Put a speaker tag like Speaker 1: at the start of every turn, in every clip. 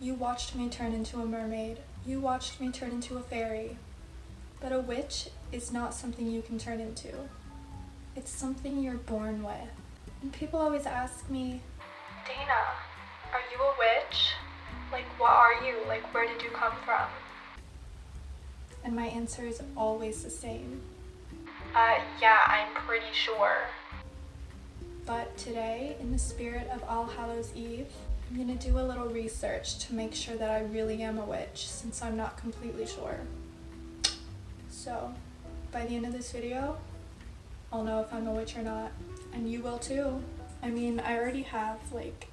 Speaker 1: You watched me turn into a mermaid. You watched me turn into a fairy. But a witch is not something you can turn into. It's something you're born with. And people always ask me, Dana, are you a witch? Like, what are you? Like, where did you come from? And my answer is always the same. Yeah, I'm pretty sure. But today, in the spirit of All Hallows Eve, I'm gonna do a little research to make sure that I really am a witch, since I'm not completely sure. So, by the end of this video, I'll know if I'm a witch or not. And you will too. I mean, I already have, like,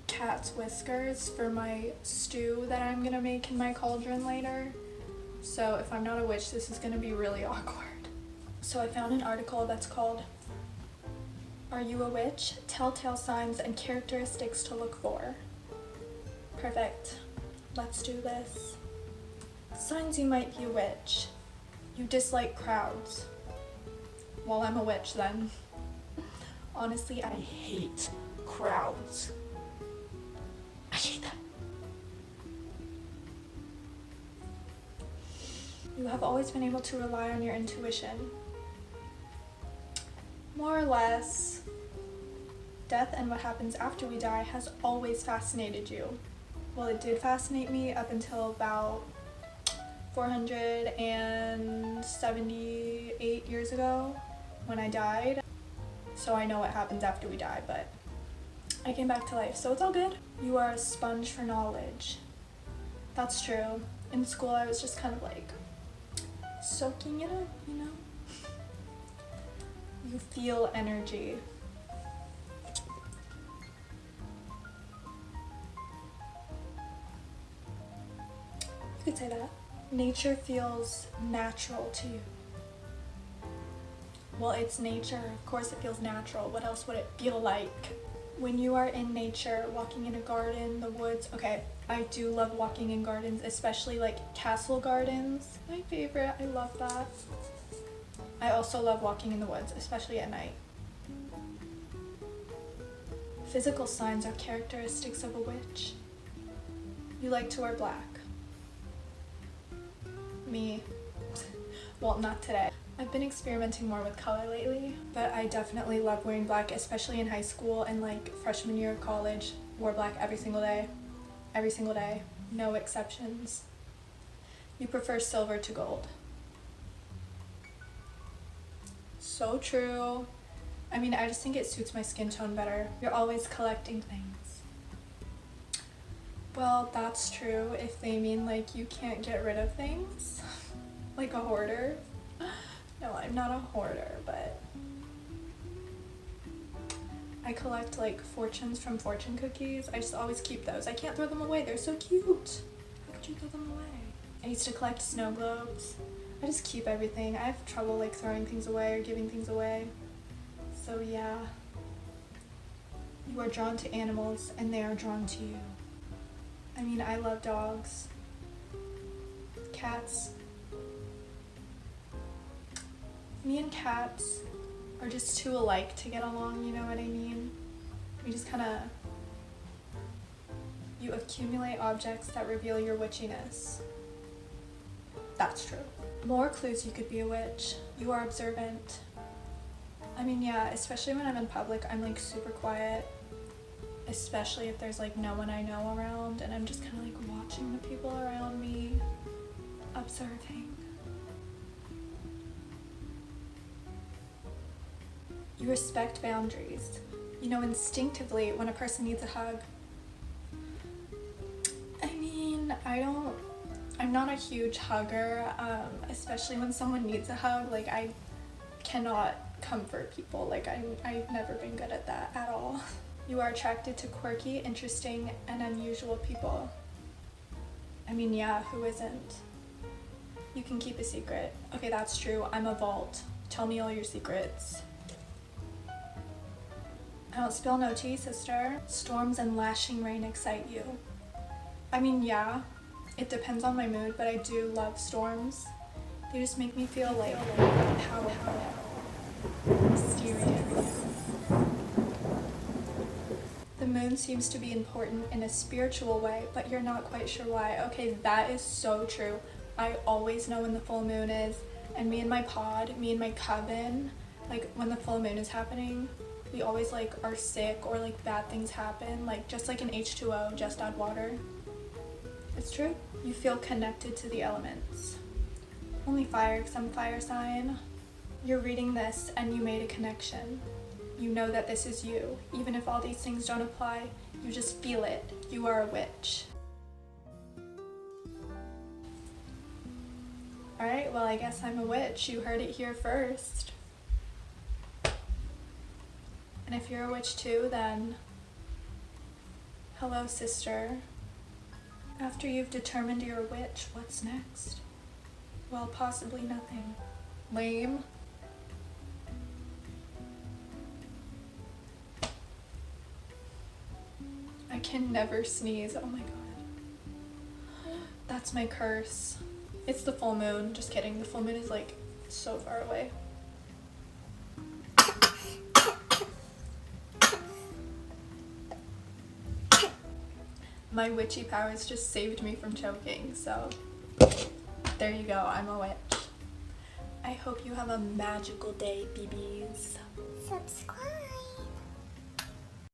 Speaker 1: cat's whiskers for my stew that I'm gonna make in my cauldron later. So if I'm not a witch, this is gonna be really awkward. So I found an article that's called Are You a Witch? Telltale Signs and Characteristics to Look For. Perfect. Let's do this. Signs you might be a witch. You dislike crowds. Well, I'm a witch then. Honestly, I hate crowds. I hate them. You have always been able to rely on your intuition. More or less, death and what happens after we die has always fascinated you. Well, it did fascinate me up until about 478 years ago when I died. So I know what happens after we die, but I came back to life, so it's all good. You are a sponge for knowledge. That's true. In school, I was just kind of like soaking it up, you know? You feel energy. You could say that. Nature feels natural to you. Well, it's nature. Of course it feels natural. What else would it feel like? When you are in nature, walking in a garden, the woods. Okay, I do love walking in gardens, especially like castle gardens. My favorite, I love that. I also love walking in the woods, especially at night. Physical signs are characteristics of a witch. You like to wear black. Me. Well, not today. I've been experimenting more with color lately, but I definitely love wearing black, especially in high school and like freshman year of college. Wore black every single day. Every single day. No exceptions. You prefer silver to gold. So true. I mean, I just think it suits my skin tone better. You're always collecting things. Well, that's true if they mean like you can't get rid of things. Like a hoarder. No, I'm not a hoarder, but I collect like fortunes from fortune cookies. I just always keep those. I can't throw them away. They're so cute. How could you throw them away? I used to collect snow globes. I just keep everything. I have trouble like throwing things away or giving things away. So yeah. You are drawn to animals and they are drawn to you. I mean, I love dogs. Cats. Me and cats are just too alike to get along, you know what I mean? We just kind of... You accumulate objects that reveal your witchiness. That's true. More clues you could be a witch. You are observant. I mean, yeah, especially when I'm in public, I'm like super quiet. Especially if there's like no one I know around and I'm just kind of like watching the people around me, observing. You respect boundaries. You know instinctively when a person needs a hug. I mean, I'm not a huge hugger, especially when someone needs a hug. Like, I cannot comfort people. Like, I've never been good at that at all. You are attracted to quirky, interesting, and unusual people. I mean, yeah, who isn't? You can keep a secret. Okay, that's true. I'm a vault. Tell me all your secrets. I don't spill no tea, sister. Storms and lashing rain excite you. I mean, yeah, it depends on my mood, but I do love storms. They just make me feel like powerful, mysterious. The moon seems to be important in a spiritual way, but you're not quite sure why. Okay, that is so true. I always know when the full moon is, and me and my coven, like when the full moon is happening, we always like are sick or like bad things happen, like just like an H2O, just add water. It's true. You feel connected to the elements. Only fire, because I'm a fire sign. You're reading this and you made a connection. You know that this is you. Even if all these things don't apply, you just feel it. You are a witch. Alright, well I guess I'm a witch. You heard it here first. And if you're a witch too, then hello, sister. After you've determined you're a witch, what's next? Well, possibly nothing. Lame. I can never sneeze. Oh my god. That's my curse. It's the full moon. Just kidding. The full moon is like so far away. My witchy powers just saved me from choking, so there you go, I'm a witch. I hope you have a magical day, BBs.
Speaker 2: Subscribe.